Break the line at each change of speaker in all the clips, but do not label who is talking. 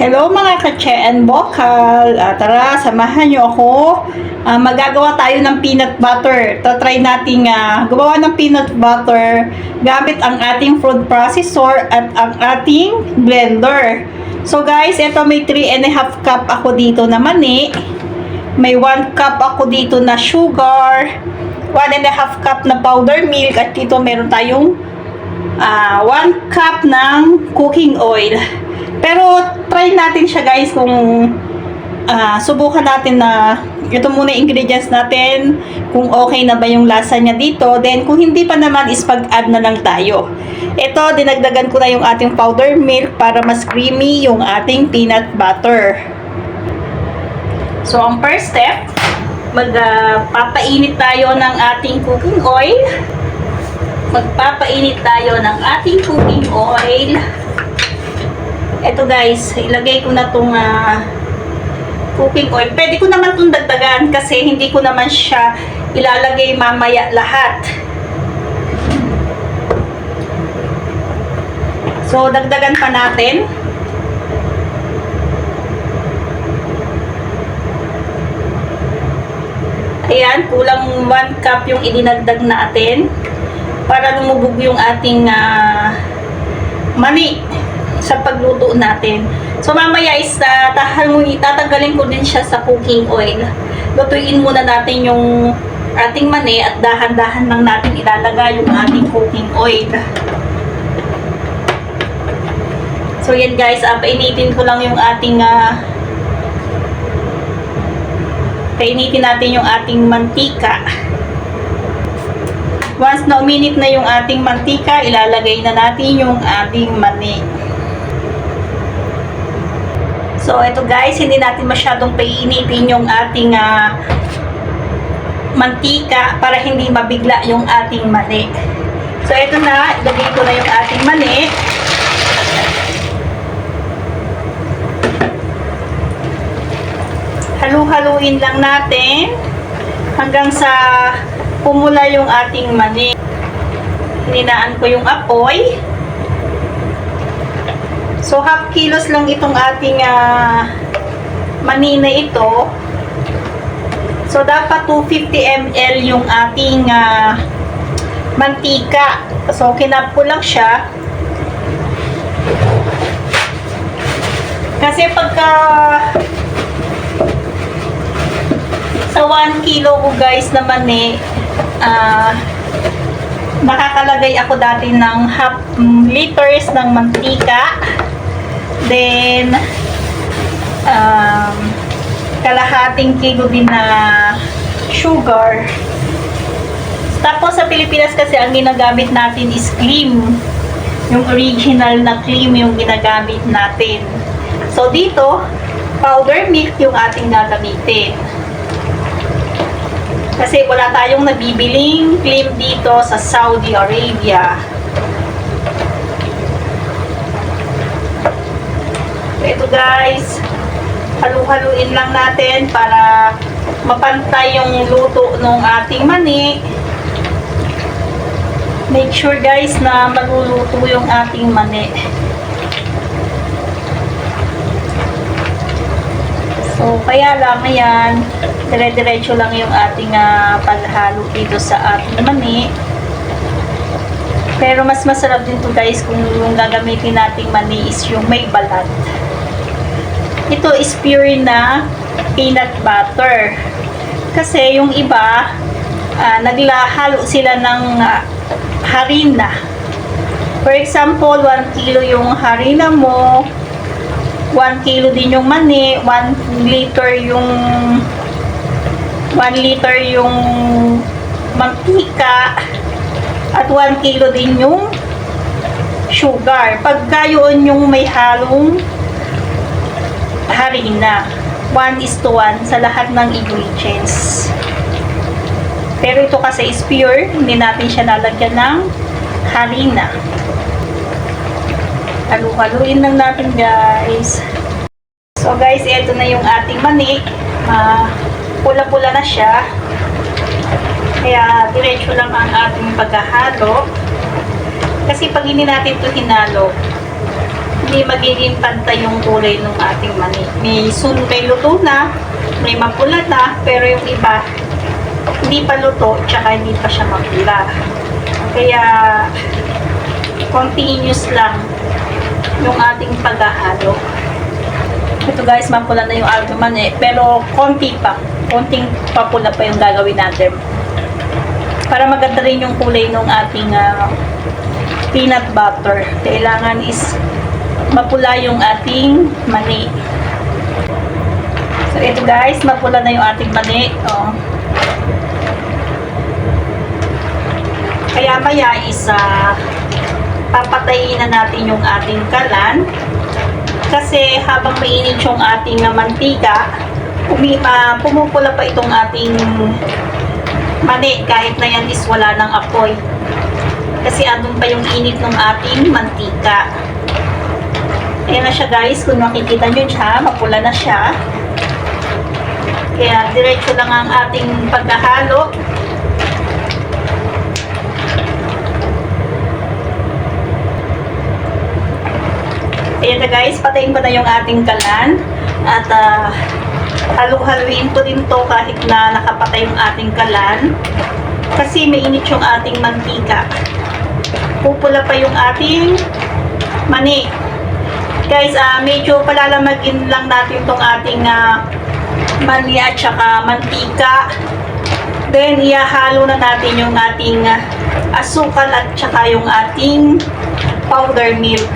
Hello mga kache and bokal. Tara, samahan nyo ako. Magagawa tayo ng peanut butter. Try natin gumawa ng peanut butter gamit ang ating food processor at ang ating blender. So guys, ito may 3.5 cup ako dito na mani. May 1 cup ako dito na sugar. 1.5 cup na powder milk. At dito meron tayong 1 cup ng cooking oil. Pero try natin siya guys kung subukan natin na ito muna yung ingredients natin, kung okay na ba yung lasa niya dito. Then kung hindi pa naman is pag-add na lang tayo. Ito, dinagdagan ko na yung ating powder milk para mas creamy yung ating peanut butter. So ang first step, magpapainit tayo ng ating cooking oil. Magpapainit tayo ng ating cooking oil. Ito guys, ilagay ko na itong cooking oil. Pwede ko naman itong dagdagan kasi hindi ko naman siya ilalagay mamaya lahat. So, dagdagan pa natin. Ayan, kulang 1 cup yung idinagdag natin para lumubog yung ating mani sa pagluto natin. So mamaya is tatanggalin ko din siya sa cooking oil. Lutuin muna natin yung ating mani at dahan-dahan lang natin ilalagay yung ating cooking oil. So yan guys, painitin ko lang yung ating painitin natin yung ating mantika. Once na uminit na yung ating mantika, ilalagay na natin yung ating mani. So, ito guys, hindi natin masyadong painitin yung ating mantika para hindi mabigla yung ating mani. So, ito na, ilagay ko na yung ating mani. Halu-haluin lang natin hanggang sa pumula yung ating mani. Hininaan ko yung apoy. So, half kilos lang itong ating mani na ito. So, dapat 250 ml yung ating mantika. So, kinap ko lang siya. Kasi pagka sa 1 kilo ko guys na mani, nakakalagay ako dati ng half liters ng mantika. Then, kalahating kilo din na sugar. Tapos sa Pilipinas kasi ang ginagamit natin is cream. Yung original na cream yung ginagamit natin. So dito, powder milk yung ating gagamitin. Kasi wala tayong nabibiling cream dito sa Saudi Arabia. Ito guys, halu-haluin lang natin para mapantay yung luto ng ating mani. Make sure guys na maluluto yung ating mani. So, kaya lang, ayan, dire-diretso lang yung ating paghalo dito sa ating mani. Pero mas masarap din to guys kung yung gagamitin nating mani is yung may balat. Ito is pure na peanut butter. Kasi yung iba, naglahalo sila ng harina. For example, 1 kilo yung harina mo, 1 kilo din yung mani, 1 liter yung mantika, at 1 kilo din yung sugar. Pagka yun yung may halong harina, 1:1 sa lahat ng ingredients. Pero ito kasi is pure, hindi natin siya lalagyan ng harina. Halu-haluin lang natin guys. So guys, ito na yung ating mani. Pula-pula na siya. Kaya diretso lang ang ating paghahalo. Kasi pag hindi natin ito hinalo, hindi magiging pantay yung kulay ng ating mani. May luto na, may mapula na, pero yung iba, hindi pa luto, tsaka hindi pa siya mapula. Kaya, continuous lang yung ating paghahalo. Ito guys, mapula na yung ating mani, pero konting papula pa yung gagawin natin. Para maganda rin yung kulay ng ating peanut butter. Kailangan is mapula yung ating mani. So ito guys, mapula na yung ating mani. Oh. Kaya maya is papatayin na natin yung ating kalan. Kasi habang mainit yung ating mantika, pumupula pa itong ating mani kahit na yan is wala ng apoy. Kasi andun pa yung init ng ating mantika. Ayan na siya guys, kung makikita nyo siya, mapula na siya. Kaya diretso lang ang ating pagkahalo. Ayan na guys, patayin ko na yung ating kalan. At halu-haluin ko din to kahit na nakapatay yung ating kalan. Kasi mainit yung ating mantika. Pupula pa yung ating mani. Guys, medyo palalamagin lang natin tong ating mani at saka mantika. Then, ihahalo na natin yung ating asukal at saka yung ating powder milk.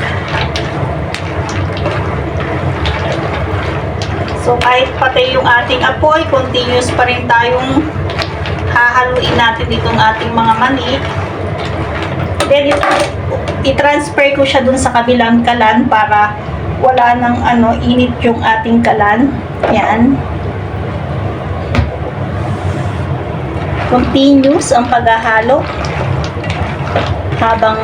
So, kahit patay yung ating apoy, continuous pa rin tayong hahaluin natin itong ating mga mani. Then, i-transfer ko siya dun sa kabilang kalan para wala nang init yung ating kalan. Yan. Continuous ang paghahalo habang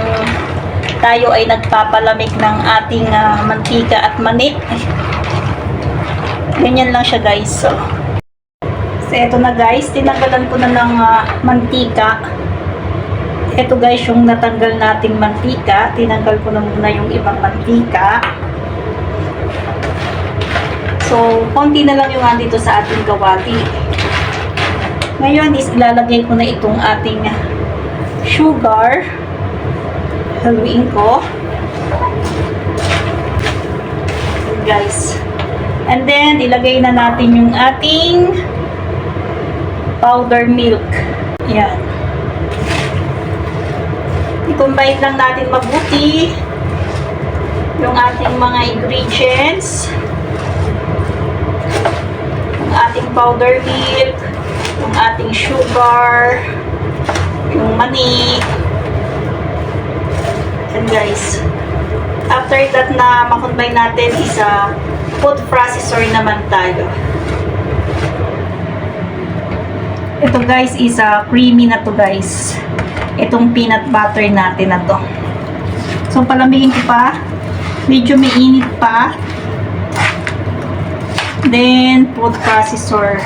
tayo ay nagpapalamig ng ating mantika at mani. Ganyan lang siya guys. So eto na guys, tinanggalan ko na ng mantika. Ito guys yung natanggal nating mantika. Tinanggal ko na muna yung ibang mantika. So, konti na lang yung andito sa ating kawali. Ngayon is ilalagay ko na itong ating sugar. Haluin ko. Guys. And then, ilagay na natin yung ating powder milk. Yan. I-combine lang natin mabuti yung ating mga ingredients. Yung ating powder milk, yung ating sugar, yung mani. And guys, after that na makombine natin is food processor naman tayo. Ito guys is creamy na to guys. Itong peanut butter natin na to. So palamigin ko pa. Medyo may init pa. Then food processor.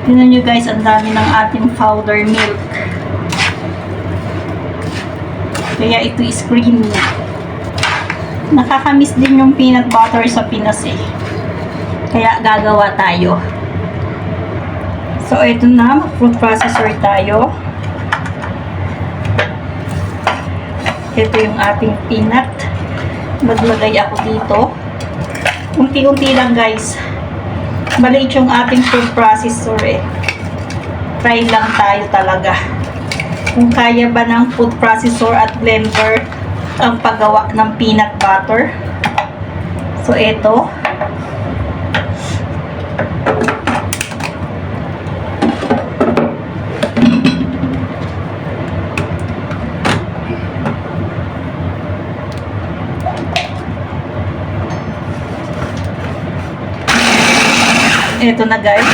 Tingnan nyo guys, ang dami ng ating powder milk. Kaya ito is creamy. Nakakamiss din yung peanut butter sa Pinas eh. Kaya gagawa tayo. So ito na, food processor tayo. Ito yung ating peanut. Maglagay ako dito. Unti-unti lang guys. Maliit yung ating food processor eh. Try lang tayo talaga. Kung kaya ba ng food processor at blender ang paggawa ng peanut butter. So ito. Ito na guys.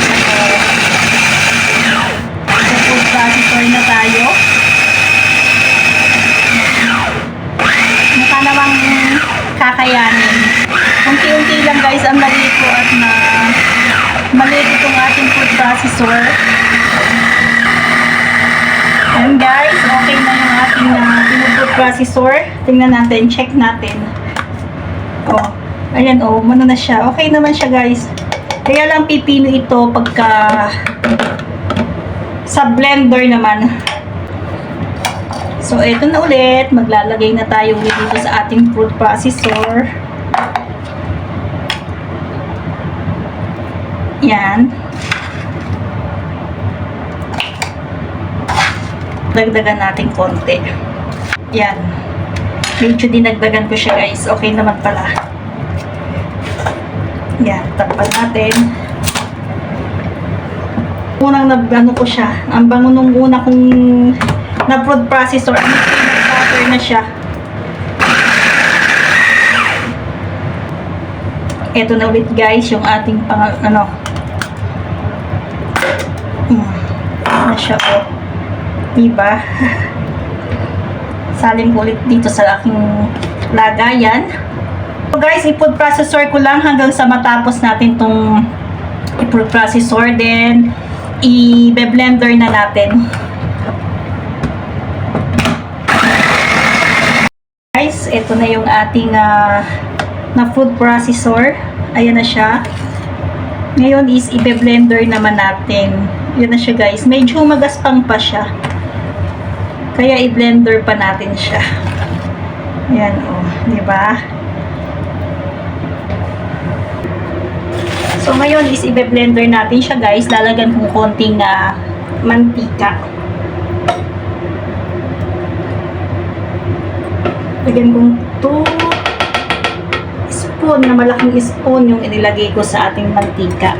Food processor na tayo. Mukha namang kakayanin. Unti-unti lang guys ang maliit ko at maliit itong ating food processor. And guys, okay na yung ating processor. Tingnan natin, check natin. Oh, ayan oh, ano na siya. Okay naman siya guys. Kaya lang pipino ito pagka sa blender naman. So, ito na ulit. Maglalagay na tayo ulit dito sa ating food processor. Yan. Dagdagan natin konti. Yan. Medyo dinagdagan ko siya guys. Okay naman pala. Yan. Takpan natin. Unang nag-ano ko siya. Ang bango nung una kong na food processor. Ang butter na siya. Ito na ulit guys. Yung ating ano na siya oh. Diba? Salin ko ulit dito sa aking lagayan. So guys, i-food processor ko lang hanggang sa matapos natin tong i-food processor. Then, i-blender na natin. Guys, ito na yung ating na food processor. Ayan na siya. Ngayon is i-blender naman natin. Yan na siya guys. Medyo magaspang pa siya. Kaya i-blender pa natin siya. Yan oh, di ba? So ngayon is i-blender natin siya guys. Lalagyan kong konting mantika. Lagyan kong 2 spoon na malaking spoon yung inilagay ko sa ating mantika.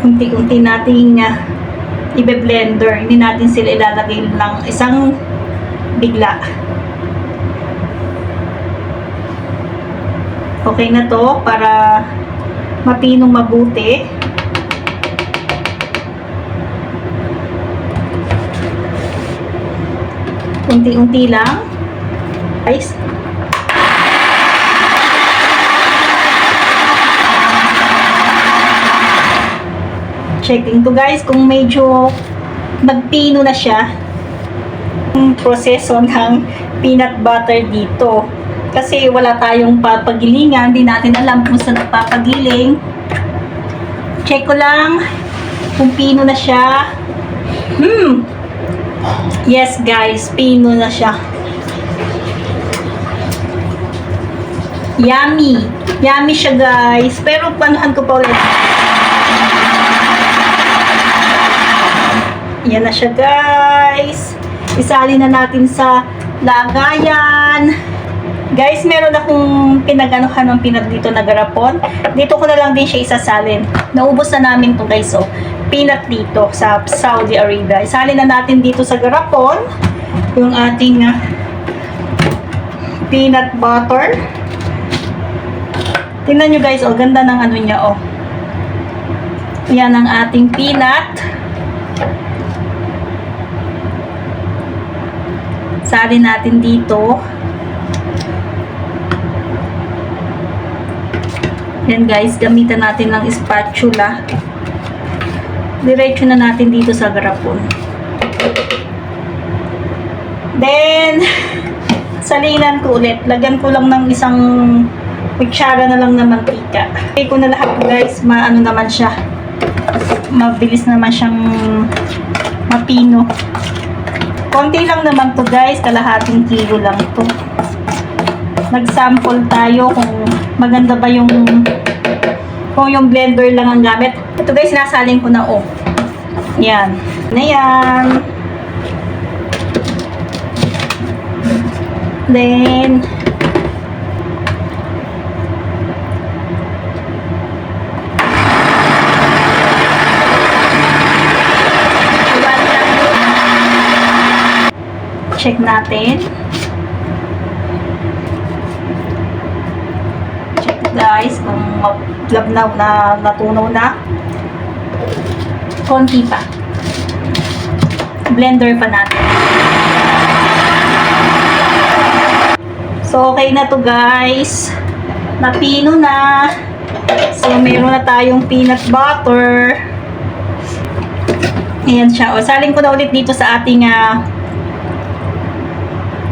Unti-unti nating i-blender. Hindi natin sila ilalagay lang isang bigla. Okay na to para mapinong mabuti. Unti-unti lang. Guys. Checking to guys kung medyo nagpino na siya yung proseso ng peanut butter dito. Kasi wala tayong papagilingan, hindi natin alam kung saan nagpapagiling. Check ko lang kung pino na siya. Yes guys, pino na siya. Yummy. Yummy siya guys. Pero panuhan ko pa ulit. Yan na siya guys. Isali na natin sa lagayan. Guys, meron akong pinag-anuhan ng peanut dito na garapon. Dito ko na lang din siya isasalin. Naubos na namin to guys. So, peanut dito sa Saudi Arabia. Isalin na natin dito sa garapon yung ating peanut butter. Tingnan nyo guys, oh, ganda ng ano niya, oh. Yan ang ating peanut. Salin natin dito. Yan guys, gamitan natin ng spatula. Diretso na natin dito sa garapon. Then, salinan ko ulit. Lagyan ko lang ng isang kutsara na lang na mantika. Okay ko na lahat guys, maano naman siya. Mabilis naman siyang mapino. Konti lang naman to guys, kalahating kilo lang to. Nag-sample tayo kung maganda ba yung blender lang ang gamit. Ito guys, nasalin ko na oh. Yan. Na yan. Then check natin. Check guys kung maglabnaw na, natunaw na. Konti pa. Blender pa natin. So okay na to guys. Napino na. So meron na tayong peanut butter. Ayan siya. O, salin ko na ulit dito sa ating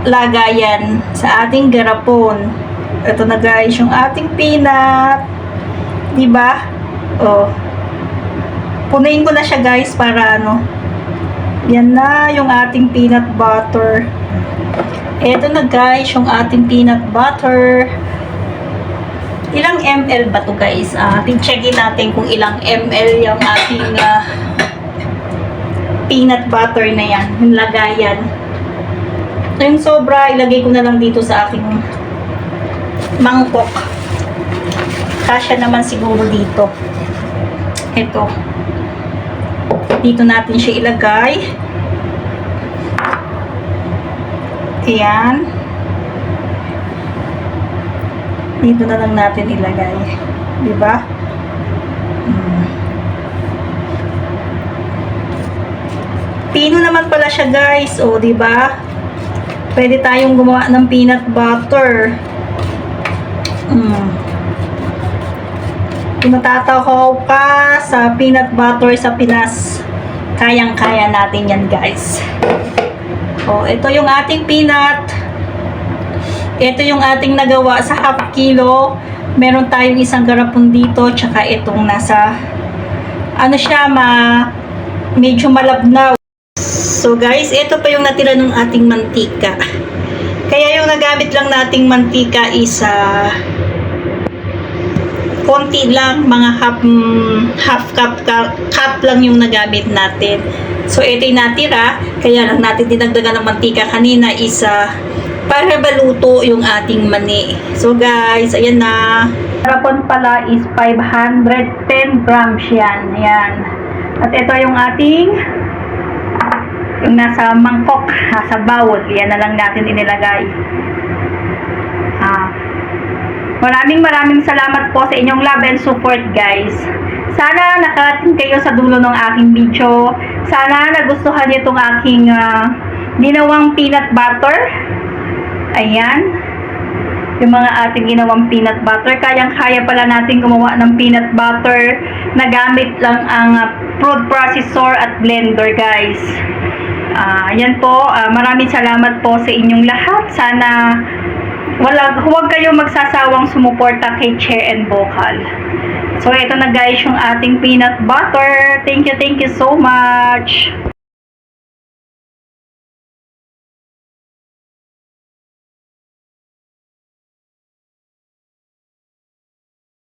lagayan. Sa ating garapon. Ito na guys, yung ating peanut. Diba? O. Punuin ko na siya guys para ano. Yan na yung ating peanut butter. Ito na guys, yung ating peanut butter. Ilang ml ba to guys? Checkin natin kung ilang ml yung ating peanut butter na yan. Yung lagayan. Yung sobra, ilagay ko na lang dito sa aking mangkok. Kasya naman siguro dito. Ito. Dito natin siya ilagay. Ayan. Dito na lang natin ilagay. Diba? Pino naman pala siya guys. O, diba? Pwede tayong gumawa ng peanut butter. Kung natatahaw ka sa peanut butter sa Pinas, kayang-kaya natin yan guys. O, ito yung ating peanut. Ito yung ating nagawa sa half kilo. Meron tayong isang garapon dito, tsaka itong nasa, ano siya, medyo malabnaw. So guys, ito pa yung natira ng ating mantika. Kaya yung nagamit lang nating mantika is konti lang, mga half cup lang yung nagamit natin. So ito yung natira, kaya lang natin dinagdagan ng mantika kanina is para baluto yung ating mani. So guys, ayan na. Garapon pala is 510 grams yan. Ayan. At ito yung ating yung nasa mangkok, nasa bowl. Yan na lang natin inilagay. Maraming salamat po sa inyong love and support guys. Sana nakarating kayo sa dulo ng aking video. Sana nagustuhan niyo itong aking ginawang peanut butter. Ayan. Yung mga ating ginawang peanut butter. Kayang-kaya pala natin gumawa ng peanut butter na gamit lang ang food processor at blender guys. Yan po. Maraming salamat po sa inyong lahat. Sana huwag kayong magsasawang sumuporta kay Che and Vocal. So ito na guys yung ating peanut butter. Thank you so much.